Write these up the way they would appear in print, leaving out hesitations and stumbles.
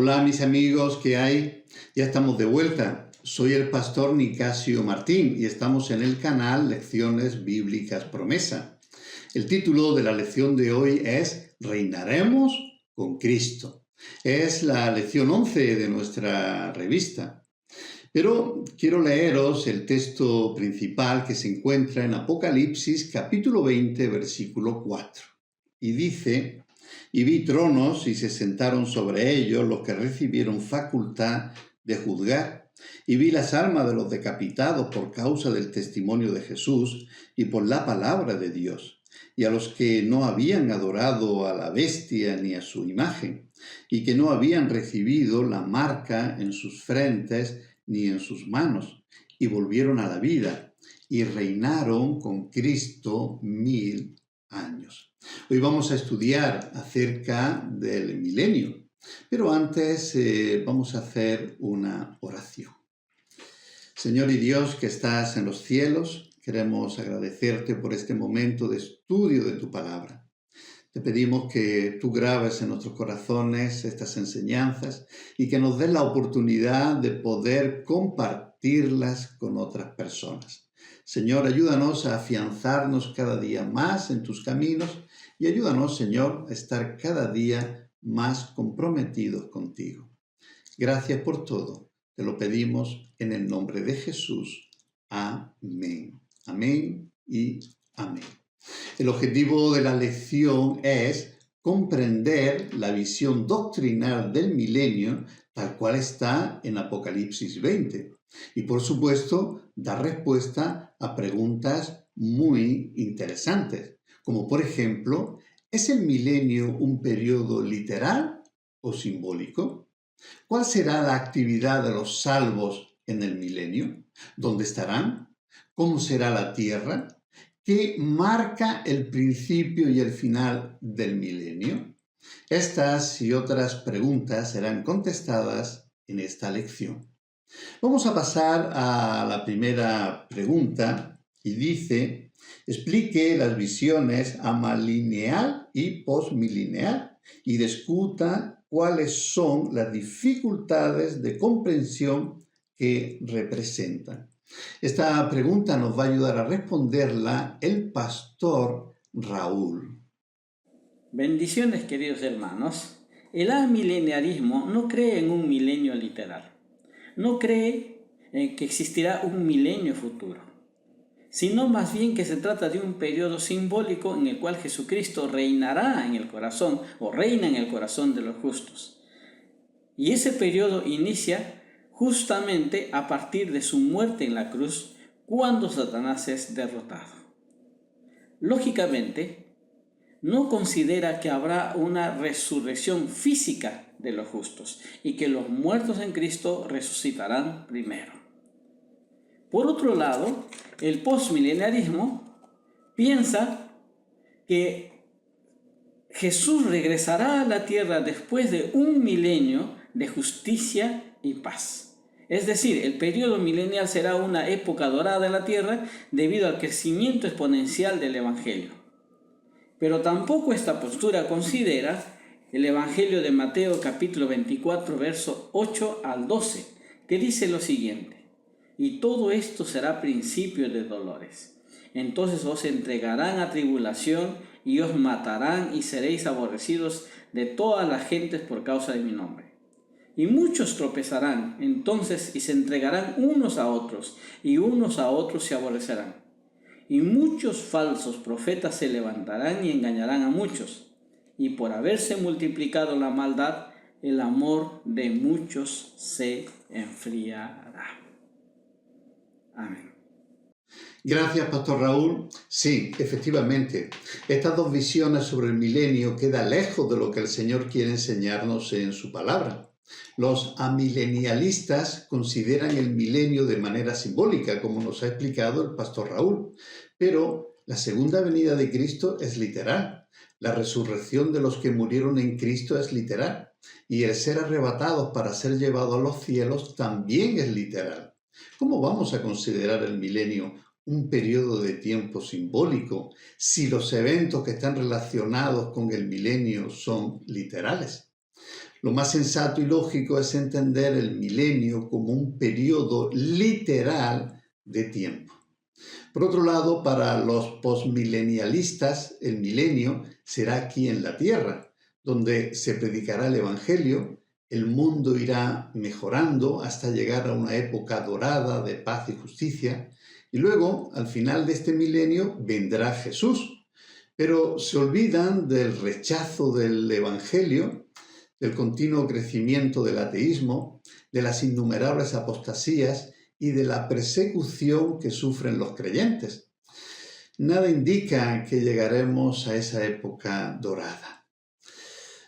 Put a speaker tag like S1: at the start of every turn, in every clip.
S1: Hola mis amigos, ¿qué hay? Ya estamos de vuelta. Soy el pastor Nicasio Martín y estamos en el canal Lecciones Bíblicas Promesa. El título de la lección de hoy es Reinaremos con Cristo. Es la lección 11 de nuestra revista. Pero quiero leeros el texto principal que se encuentra en Apocalipsis capítulo 20, versículo 4. Y dice: Y vi tronos y se sentaron sobre ellos los que recibieron facultad de juzgar. Y vi las almas de los decapitados por causa del testimonio de Jesús y por la palabra de Dios, y a los que no habían adorado a la bestia ni a su imagen, y que no habían recibido la marca en sus frentes ni en sus manos, y volvieron a la vida, y reinaron con Cristo 1000 años. Hoy vamos a estudiar acerca del milenio, pero antes vamos a hacer una oración. Señor y Dios que estás en los cielos, queremos agradecerte por este momento de estudio de tu palabra. Te pedimos que tú grabes en nuestros corazones estas enseñanzas y que nos des la oportunidad de poder compartirlas con otras personas. Señor, ayúdanos a afianzarnos cada día más en tus caminos y ayúdanos, Señor, a estar cada día más comprometidos contigo. Gracias por todo. Te lo pedimos en el nombre de Jesús. Amén. Amén y amén. El objetivo de la lección es comprender la visión doctrinal del milenio tal cual está en Apocalipsis 20 y, por supuesto, dar respuesta a preguntas muy interesantes, como por ejemplo, ¿es el milenio un periodo literal o simbólico? ¿Cuál será la actividad de los salvos en el milenio? ¿Dónde estarán? ¿Cómo será la tierra? ¿Qué marca el principio y el final del milenio? Estas y otras preguntas serán contestadas en esta lección. Vamos a pasar a la primera pregunta y dice: explique las visiones amalineal y postmilineal y discuta cuáles son las dificultades de comprensión que representan. Esta pregunta nos va a ayudar a responderla el pastor Raúl.
S2: Bendiciones, queridos hermanos. El amileniarismo no cree en un milenio literal. No cree en que existirá un milenio futuro, sino más bien que se trata de un periodo simbólico en el cual Jesucristo reinará en el corazón o reina en el corazón de los justos. Y ese periodo inicia justamente a partir de su muerte en la cruz, cuando Satanás es derrotado. Lógicamente, no considera que habrá una resurrección física de los justos y que los muertos en Cristo resucitarán primero. Por otro lado, el postmileniarismo piensa que Jesús regresará a la tierra después de un milenio de justicia y paz. Es decir, el periodo milenial será una época dorada en la tierra debido al crecimiento exponencial del Evangelio. Pero tampoco esta postura considera el Evangelio de Mateo capítulo 24, verso 8 al 12, que dice lo siguiente: y todo esto será principio de dolores. Entonces os entregarán a tribulación y os matarán y seréis aborrecidos de todas las gentes por causa de mi nombre. Y muchos tropezarán entonces y se entregarán unos a otros, y unos a otros se aborrecerán. Y muchos falsos profetas se levantarán y engañarán a muchos. Y por haberse multiplicado la maldad, el amor de muchos se enfriará. Amén.
S1: Gracias, Pastor Raúl. Sí, efectivamente, estas dos visiones sobre el milenio quedan lejos de lo que el Señor quiere enseñarnos en su palabra. Los amilenialistas consideran el milenio de manera simbólica, como nos ha explicado el pastor Raúl, pero la segunda venida de Cristo es literal. La resurrección de los que murieron en Cristo es literal, y el ser arrebatados para ser llevados a los cielos también es literal. ¿Cómo vamos a considerar el milenio un periodo de tiempo simbólico si los eventos que están relacionados con el milenio son literales? Lo más sensato y lógico es entender el milenio como un periodo literal de tiempo. Por otro lado, para los postmilenialistas, el milenio será aquí en la tierra, donde se predicará el Evangelio, el mundo irá mejorando hasta llegar a una época dorada de paz y justicia, y luego, al final de este milenio, vendrá Jesús. Pero se olvidan del rechazo del Evangelio, del continuo crecimiento del ateísmo, de las innumerables apostasías y de la persecución que sufren los creyentes. Nada indica que llegaremos a esa época dorada.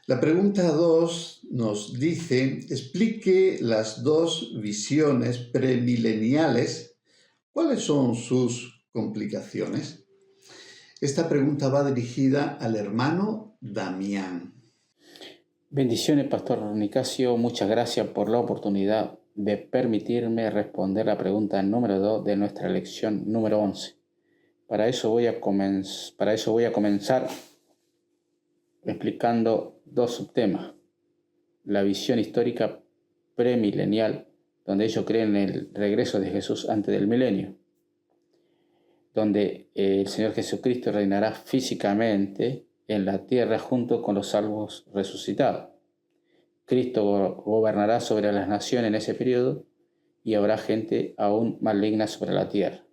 S1: La pregunta 2 nos dice, explique las dos visiones premileniales. ¿Cuáles son sus complicaciones? Esta pregunta va dirigida al hermano Damián.
S3: Bendiciones, Pastor Nicasio. Muchas gracias por la oportunidad de permitirme responder la pregunta número 2 de nuestra lección número 11. Para eso voy a comenzar explicando dos subtemas. La visión histórica premilenial, donde ellos creen en el regreso de Jesús antes del milenio, donde el Señor Jesucristo reinará físicamente en la tierra junto con los salvos resucitados. Cristo gobernará sobre las naciones en ese periodo y habrá gente aún maligna sobre la tierra,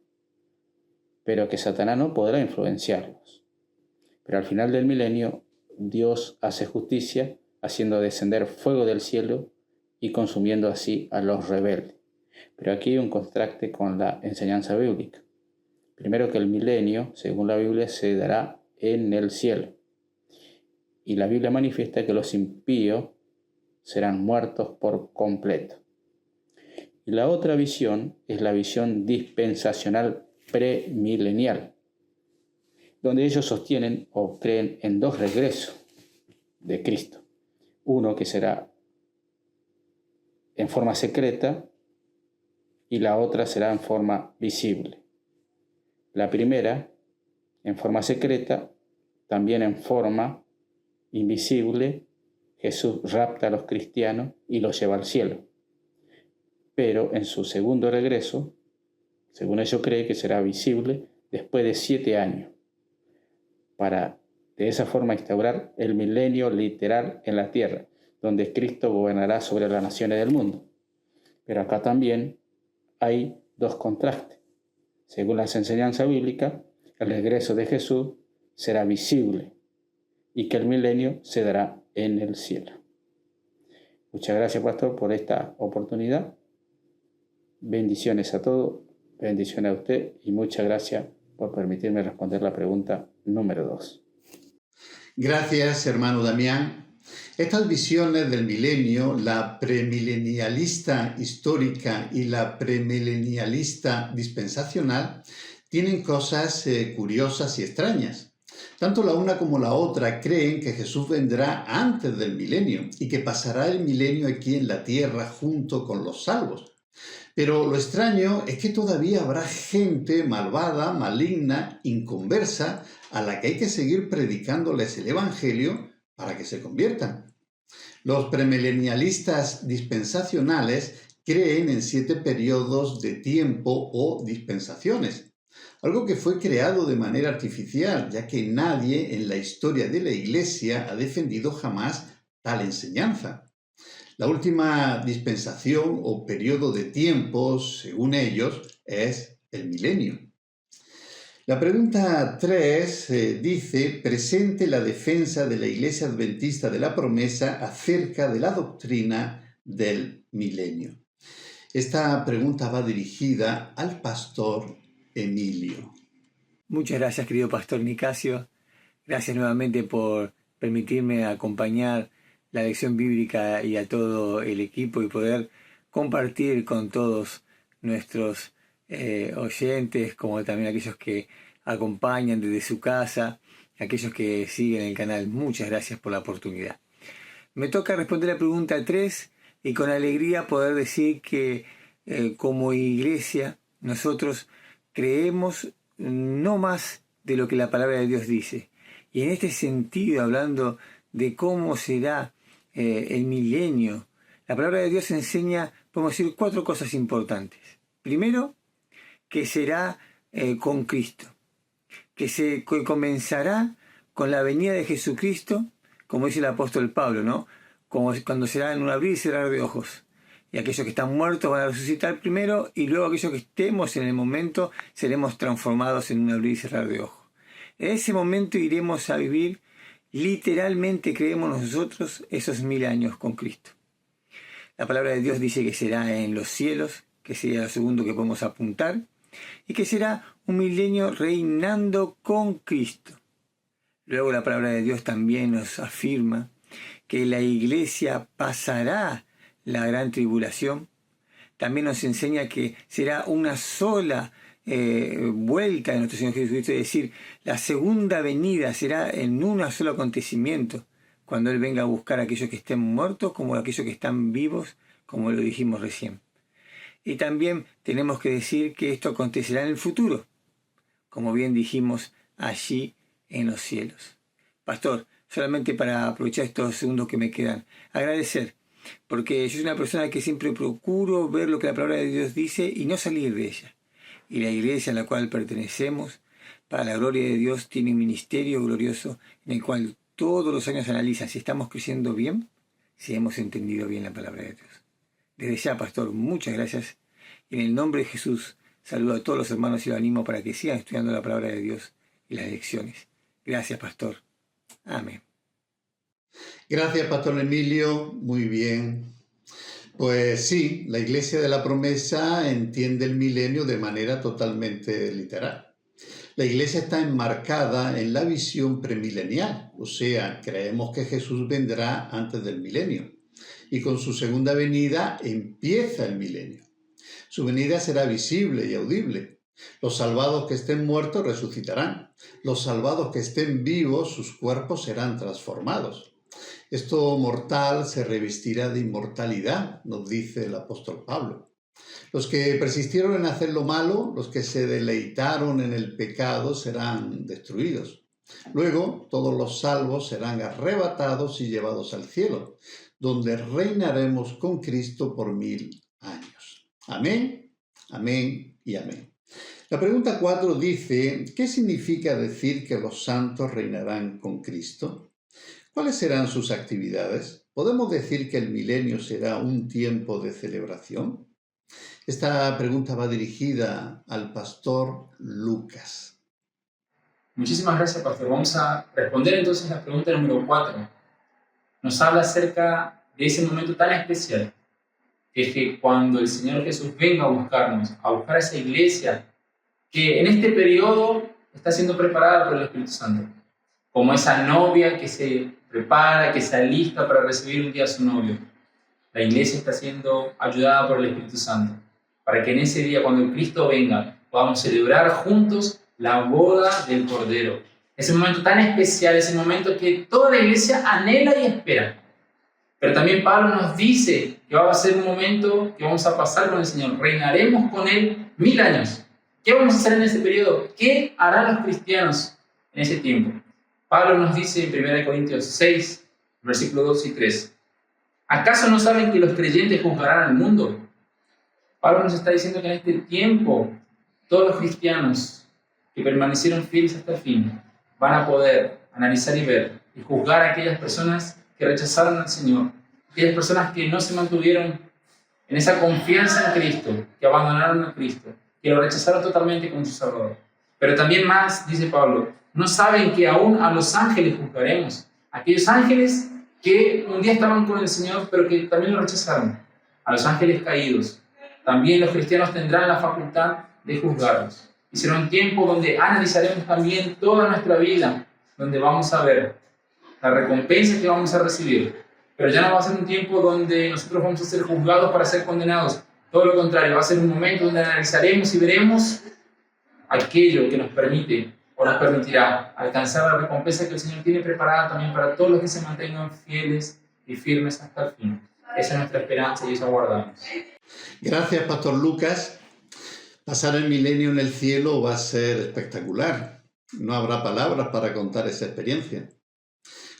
S3: pero que Satanás no podrá influenciarlos. Pero al final del milenio, Dios hace justicia, haciendo descender fuego del cielo y consumiendo así a los rebeldes. Pero aquí hay un contraste con la enseñanza bíblica. Primero, que el milenio, según la Biblia, se dará en el cielo. Y la Biblia manifiesta que los impíos serán muertos por completo. Y la otra visión es la visión dispensacional premilenial, donde ellos sostienen o creen en dos regresos de Cristo. Uno que será en forma secreta y la otra será en forma visible. La primera en forma secreta, también en forma invisible, Jesús rapta a los cristianos y los lleva al cielo. Pero en su segundo regreso, según ellos creen que será visible después de 7 años, para de esa forma instaurar el milenio literal en la tierra, donde Cristo gobernará sobre las naciones del mundo. Pero acá también hay dos contrastes. Según las enseñanzas bíblicas, el regreso de Jesús será visible y que el milenio se dará en el cielo. Muchas gracias, Pastor, por esta oportunidad. Bendiciones a todos, bendiciones a usted y muchas gracias por permitirme responder la pregunta número 2.
S1: Gracias, hermano Damián. Estas visiones del milenio, la premilenialista histórica y la premilenialista dispensacional, tienen cosas curiosas y extrañas. Tanto la una como la otra creen que Jesús vendrá antes del milenio y que pasará el milenio aquí en la tierra junto con los salvos. Pero lo extraño es que todavía habrá gente malvada, maligna, inconversa, a la que hay que seguir predicándoles el Evangelio para que se conviertan. Los premilenialistas dispensacionales creen en 7 periodos de tiempo o dispensaciones, algo que fue creado de manera artificial, ya que nadie en la historia de la Iglesia ha defendido jamás tal enseñanza. La última dispensación o periodo de tiempo, según ellos, es el milenio. La pregunta 3 dice, presente la defensa de la Iglesia Adventista de la Promesa acerca de la doctrina del milenio. Esta pregunta va dirigida al pastor Emilio.
S4: Muchas gracias, querido Pastor Nicasio. Gracias nuevamente por permitirme acompañar la lección bíblica y a todo el equipo y poder compartir con todos nuestros oyentes, como también aquellos que acompañan desde su casa, aquellos que siguen el canal. Muchas gracias por la oportunidad. Me toca responder la pregunta 3 y con alegría poder decir que como iglesia nosotros creemos no más de lo que la palabra de Dios dice. Y en este sentido, hablando de cómo será el milenio, la palabra de Dios enseña, podemos decir, 4 cosas importantes. Primero, que será con Cristo, que comenzará con la venida de Jesucristo, como dice el apóstol Pablo, ¿no? Como cuando será en un abrir y cerrar de ojos. Y aquellos que están muertos van a resucitar primero, y luego aquellos que estemos en el momento seremos transformados en un abrir y cerrar de ojos. En ese momento iremos a vivir, literalmente creemos nosotros, esos 1000 años con Cristo. La palabra de Dios dice que será en los cielos, que sería lo segundo que podemos apuntar, y que será un milenio reinando con Cristo. Luego la palabra de Dios también nos afirma que la iglesia pasará la gran tribulación. También nos enseña que será una sola vuelta de nuestro Señor Jesucristo, es decir, la segunda venida será en un solo acontecimiento, cuando Él venga a buscar a aquellos que estén muertos como a aquellos que están vivos, como lo dijimos recién. Y también tenemos que decir que esto acontecerá en el futuro, como bien dijimos, allí en los cielos. Pastor, solamente para aprovechar estos segundos que me quedan, agradecer, porque yo soy una persona que siempre procuro ver lo que la palabra de Dios dice y no salir de ella. Y la iglesia a la cual pertenecemos, para la gloria de Dios, tiene un ministerio glorioso en el cual todos los años analizan si estamos creciendo bien, si hemos entendido bien la palabra de Dios. Desde ya, pastor, muchas gracias. Y en el nombre de Jesús, saludo a todos los hermanos y los animo para que sigan estudiando la palabra de Dios y las lecciones. Gracias, pastor. Amén.
S1: Gracias, Pastor Emilio. Muy bien. Pues sí, la Iglesia de la Promesa entiende el milenio de manera totalmente literal. La Iglesia está enmarcada en la visión premilenial, o sea, creemos que Jesús vendrá antes del milenio y con su segunda venida empieza el milenio. Su venida será visible y audible. Los salvados que estén muertos resucitarán. Los salvados que estén vivos, sus cuerpos serán transformados. Esto mortal se revestirá de inmortalidad, nos dice el apóstol Pablo. Los que persistieron en hacer lo malo, los que se deleitaron en el pecado, serán destruidos. Luego, todos los salvos serán arrebatados y llevados al cielo, donde reinaremos con Cristo por 1000 años. Amén, amén y amén. La pregunta 4 dice, ¿qué significa decir que los santos reinarán con Cristo? ¿Cuáles serán sus actividades? ¿Podemos decir que el milenio será un tiempo de celebración? Esta pregunta va dirigida al pastor Lucas.
S5: Muchísimas gracias, pastor. Vamos a responder entonces la pregunta número 4. Nos habla acerca de ese momento tan especial, que es que cuando el Señor Jesús venga a buscarnos, a buscar a esa iglesia, que en este periodo está siendo preparada por el Espíritu Santo, como esa novia que se prepara, que se alista para recibir un día a su novio. La iglesia está siendo ayudada por el Espíritu Santo, para que en ese día, cuando el Cristo venga, podamos celebrar juntos la boda del Cordero. Ese momento tan especial, ese momento que toda la iglesia anhela y espera. Pero también Pablo nos dice que va a ser un momento que vamos a pasar con el Señor. Reinaremos con Él 1000 años. ¿Qué vamos a hacer en ese periodo? ¿Qué harán los cristianos en ese tiempo? Pablo nos dice en 1 Corintios 6, versículos 2 y 3. ¿Acaso no saben que los creyentes juzgarán al mundo? Pablo nos está diciendo que en este tiempo todos los cristianos que permanecieron fieles hasta el fin van a poder analizar y ver y juzgar a aquellas personas que rechazaron al Señor, aquellas personas que no se mantuvieron en esa confianza en Cristo, que abandonaron a Cristo, que lo rechazaron totalmente como su Salvador. Pero también más, dice Pablo, no saben que aún a los ángeles juzgaremos, aquellos ángeles que un día estaban con el Señor, pero que también lo rechazaron, a los ángeles caídos. También los cristianos tendrán la facultad de juzgarlos. Y será un tiempo donde analizaremos también toda nuestra vida, donde vamos a ver la recompensa que vamos a recibir. Pero ya no va a ser un tiempo donde nosotros vamos a ser juzgados para ser condenados. Todo lo contrario, va a ser un momento donde analizaremos y veremos aquello que nos permite o nos permitirá alcanzar la recompensa que el Señor tiene preparada también para todos los que se mantengan fieles y firmes hasta el fin. Esa es nuestra esperanza y eso aguardamos.
S1: Gracias, Pastor Lucas. Pasar el milenio en el cielo va a ser espectacular. No habrá palabras para contar esa experiencia.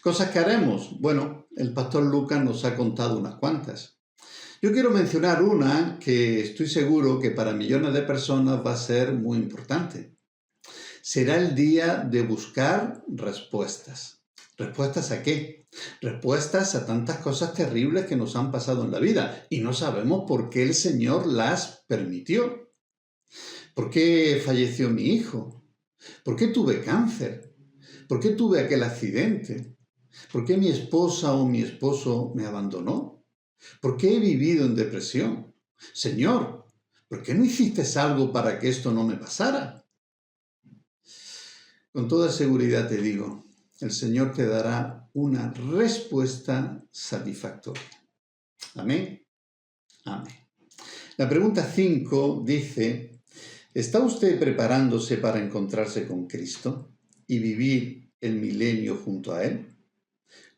S1: Cosas que haremos. Bueno, el pastor Lucas nos ha contado unas cuantas. Yo quiero mencionar una que estoy seguro que para millones de personas va a ser muy importante. Será el día de buscar respuestas. ¿Respuestas a qué? Respuestas a tantas cosas terribles que nos han pasado en la vida y no sabemos por qué el Señor las permitió. ¿Por qué falleció mi hijo? ¿Por qué tuve cáncer? ¿Por qué tuve aquel accidente? ¿Por qué mi esposa o mi esposo me abandonó? ¿Por qué he vivido en depresión? Señor, ¿por qué no hiciste algo para que esto no me pasara? Con toda seguridad te digo, el Señor te dará una respuesta satisfactoria. Amén. Amén. La pregunta 5 dice, ¿está usted preparándose para encontrarse con Cristo y vivir el milenio junto a Él?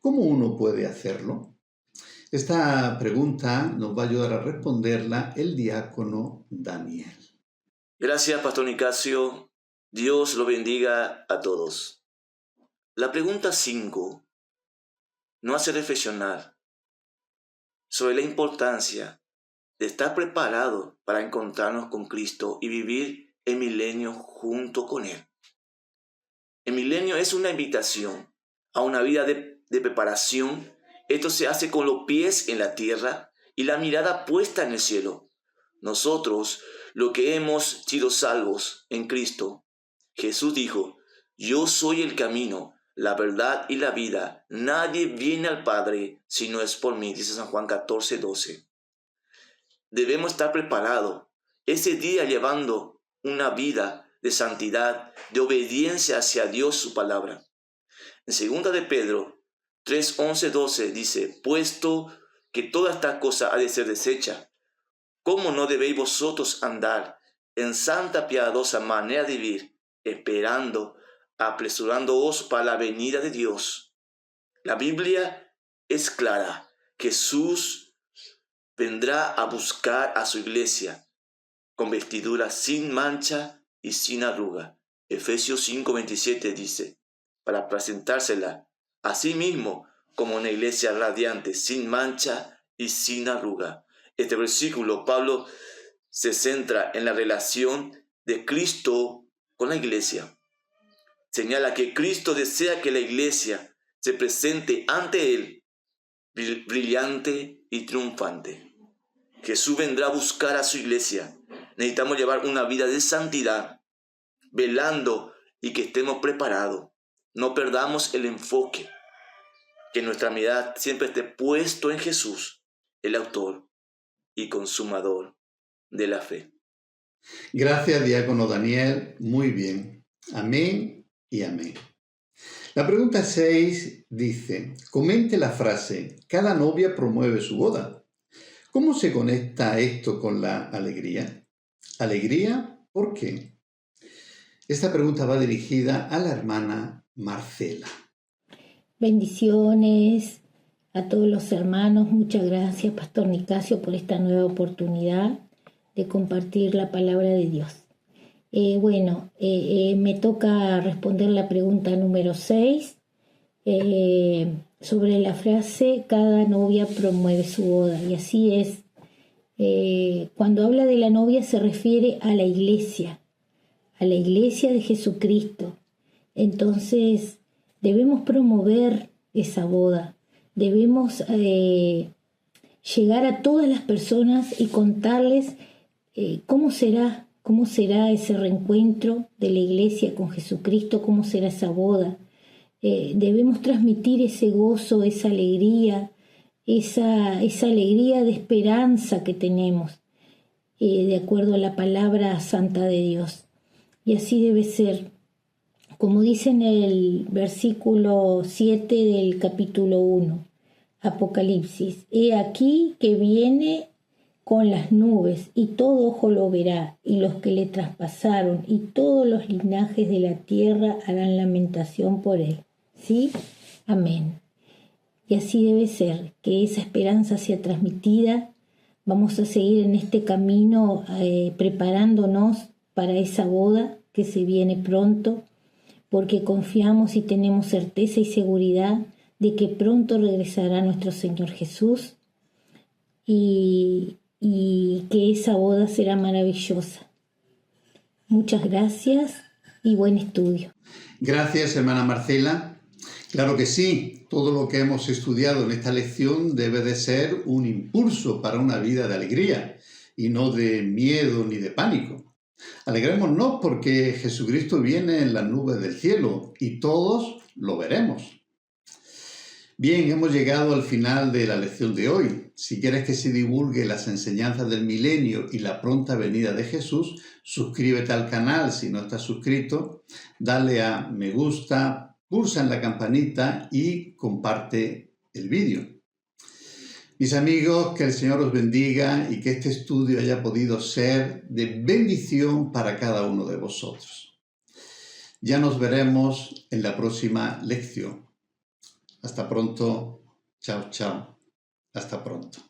S1: ¿Cómo uno puede hacerlo? Esta pregunta nos va a ayudar a responderla el diácono Daniel.
S6: Gracias, Pastor Nicasio. Dios lo bendiga a todos. La pregunta 5 nos hace reflexionar sobre la importancia de estar preparado para encontrarnos con Cristo y vivir el milenio junto con Él. El milenio es una invitación a una vida de preparación. Esto se hace con los pies en la tierra y la mirada puesta en el cielo. Nosotros, los que hemos sido salvos en Cristo, Jesús dijo, yo soy el camino, la verdad y la vida. Nadie viene al Padre si no es por mí, dice San Juan 14:12. Debemos estar preparados ese día llevando una vida de santidad, de obediencia hacia Dios, su palabra. En 2 de Pedro 3:11-12 dice, puesto que toda esta cosa ha de ser deshecha, ¿cómo no debéis vosotros andar en santa piadosa manera de vivir, esperando, apresurándoos para la venida de Dios? La Biblia es clara. Jesús vendrá a buscar a su iglesia con vestiduras sin mancha y sin arruga. Efesios 5:27 dice, para presentársela a sí mismo como una iglesia radiante, sin mancha y sin arruga. Este versículo, Pablo se centra en la relación de Cristo con la iglesia. Señala que Cristo desea que la iglesia se presente ante Él brillante y triunfante. Jesús vendrá a buscar a su iglesia. Necesitamos llevar una vida de santidad, velando y que estemos preparados. No perdamos el enfoque, que nuestra mirada siempre esté puesto en Jesús, el autor y consumador de la fe.
S1: Gracias, diácono Daniel. Muy bien. Amén y amén. La pregunta 6 dice, comente la frase, cada novia promueve su boda. ¿Cómo se conecta esto con la alegría? ¿Alegría? ¿Por qué? Esta pregunta va dirigida a la hermana Marcela.
S7: Bendiciones a todos los hermanos. Muchas gracias, Pastor Nicasio, por esta nueva oportunidad de compartir la palabra de Dios. Me toca responder la pregunta número 6 sobre la frase cada novia promueve su boda. Y así es. Cuando habla de la novia se refiere a la iglesia de Jesucristo. Entonces debemos promover esa boda. Debemos llegar a todas las personas y contarles cómo será ese reencuentro de la iglesia con Jesucristo, cómo será esa boda. Debemos transmitir ese gozo, esa alegría de esperanza que tenemos, de acuerdo a la palabra santa de Dios. Y así debe ser. Como dice en el versículo 7 del capítulo 1, Apocalipsis, he aquí que viene con las nubes, y todo ojo lo verá, y los que le traspasaron, y todos los linajes de la tierra harán lamentación por él. ¿Sí? Amén. Y así debe ser, que esa esperanza sea transmitida. Vamos a seguir en este camino preparándonos para esa boda que se viene pronto, porque confiamos y tenemos certeza y seguridad de que pronto regresará nuestro Señor Jesús y que esa boda será maravillosa. Muchas gracias y buen estudio.
S1: Gracias, hermana Marcela. Claro que sí, todo lo que hemos estudiado en esta lección debe de ser un impulso para una vida de alegría y no de miedo ni de pánico. Alegrémonos porque Jesucristo viene en las nubes del cielo y todos lo veremos. Bien, hemos llegado al final de la lección de hoy. Si quieres que se divulgue las enseñanzas del milenio y la pronta venida de Jesús, suscríbete al canal si no estás suscrito, dale a me gusta, pulsa en la campanita y comparte el vídeo. Mis amigos, que el Señor os bendiga y que este estudio haya podido ser de bendición para cada uno de vosotros. Ya nos veremos en la próxima lección. Hasta pronto. Chao, chao. Hasta pronto.